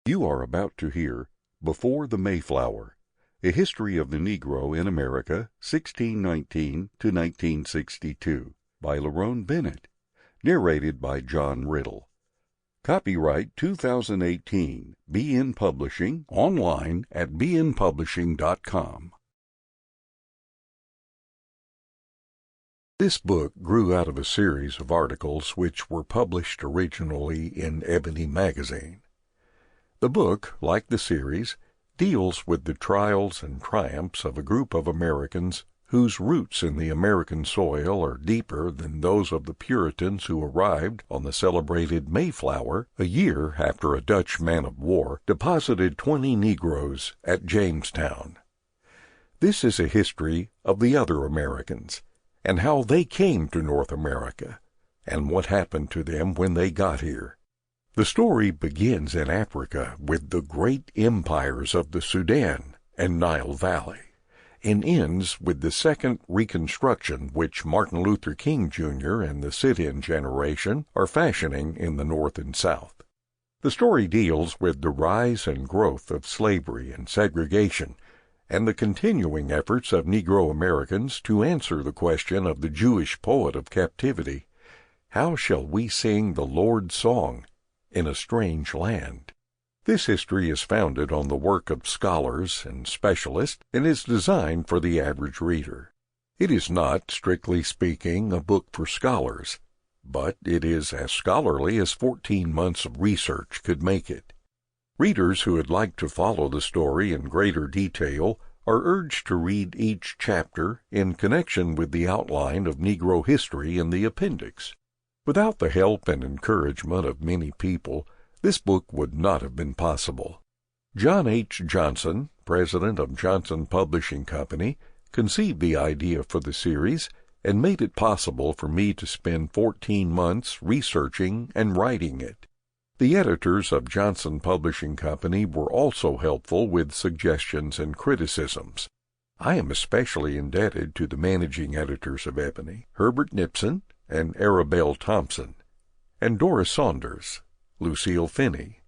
You are about to hear Before the Mayflower, A History of the Negro in America, 1619 to 1962, by Lerone Bennett, narrated by John Riddle. Copyright 2018, BN Publishing, online at bnpublishing.com. This book grew out of a series of articles which were published originally in Ebony magazine. The book, like the series, deals with the trials and triumphs of a group of Americans whose roots in the American soil are deeper than those of the Puritans who arrived on the celebrated Mayflower a year after a Dutch man-of-war deposited 20 Negroes at Jamestown. This is a history of the other Americans, and how they came to North America, and what happened to them when they got here. The story begins in Africa with the great empires of the Sudan and Nile Valley, and ends with the second Reconstruction which Martin Luther King Jr. and the sit-in generation are fashioning in the North and South. The story deals with the rise and growth of slavery and segregation, and the continuing efforts of Negro Americans to answer the question of the Jewish poet of captivity, "How shall we sing the Lord's song in a strange land?" This history is founded on the work of scholars and specialists and is designed for the average reader. It is not, strictly speaking, a book for scholars, but it is as scholarly as 14 months of research could make it. Readers who would like to follow the story in greater detail are urged to read each chapter in connection with the outline of Negro history in the appendix. Without the help and encouragement of many people, this book would not have been possible. John H. Johnson, president of Johnson Publishing Company, conceived the idea for the series and made it possible for me to spend 14 months researching and writing it. The editors of Johnson Publishing Company were also helpful with suggestions and criticisms. I am especially indebted to the managing editors of Ebony, Herbert Nipson and Arabelle Thompson, and Doris Saunders, Lucille Finney,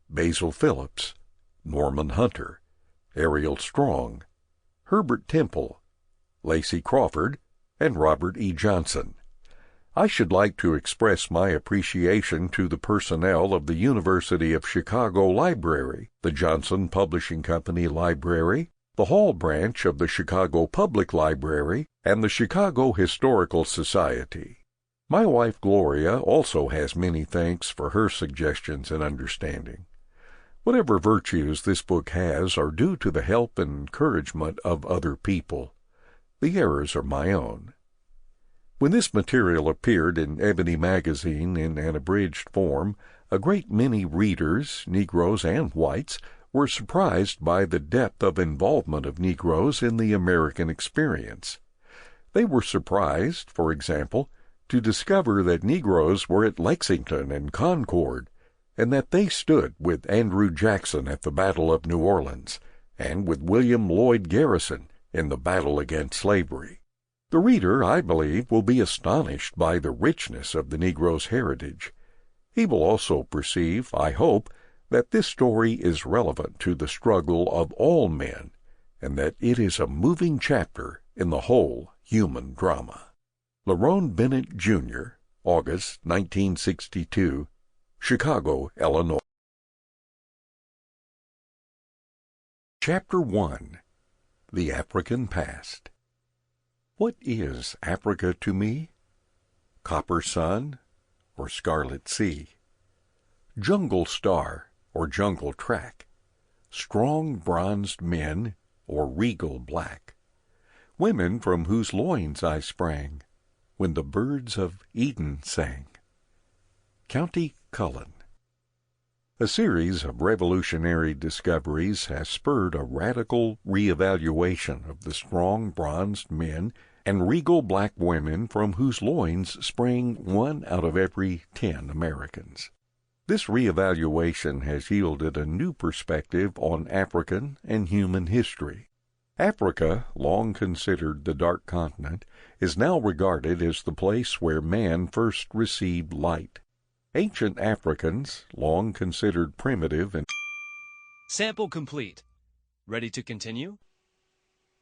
Basil Phillips, Norman Hunter, Ariel Strong, Herbert Temple, Lacey Crawford, and Robert E. Johnson. I should like to express my appreciation to the personnel of the University of Chicago Library, the Johnson Publishing Company Library, the Hall Branch of the Chicago Public Library, and the Chicago Historical Society. My wife Gloria also has many thanks for her suggestions and understanding. Whatever virtues this book has are due to the help and encouragement of other people. The errors are my own. When this material appeared in Ebony magazine in an abridged form, a great many readers, Negroes and whites, were surprised by the depth of involvement of Negroes in the American experience. They were surprised, for example, to discover that Negroes were at Lexington and Concord, and that they stood with Andrew Jackson at the Battle of New Orleans, and with William Lloyd Garrison in the battle against slavery. The reader, I believe, will be astonished by the richness of the Negro's heritage. He will also perceive, I hope, that this story is relevant to the struggle of all men, and that it is a moving chapter in the whole human drama. Lerone Bennett, Jr., August 1962, Chicago, Illinois. Chapter 1. The African Past. What is Africa to me? Copper sun or scarlet sea? Jungle star or jungle track? Strong bronzed men or regal black? Women from whose loins I sprang when the birds of Eden sang? County Cullen. A series of revolutionary discoveries has spurred a radical reevaluation of the strong bronzed men and regal black women from whose loins sprang 1 out of every 10 Americans. This reevaluation has yielded a new perspective on African and human history. Africa, long considered the Dark Continent, is now regarded as the place where man first received light. Ancient Africans, long considered primitive and Sample complete. Ready to continue?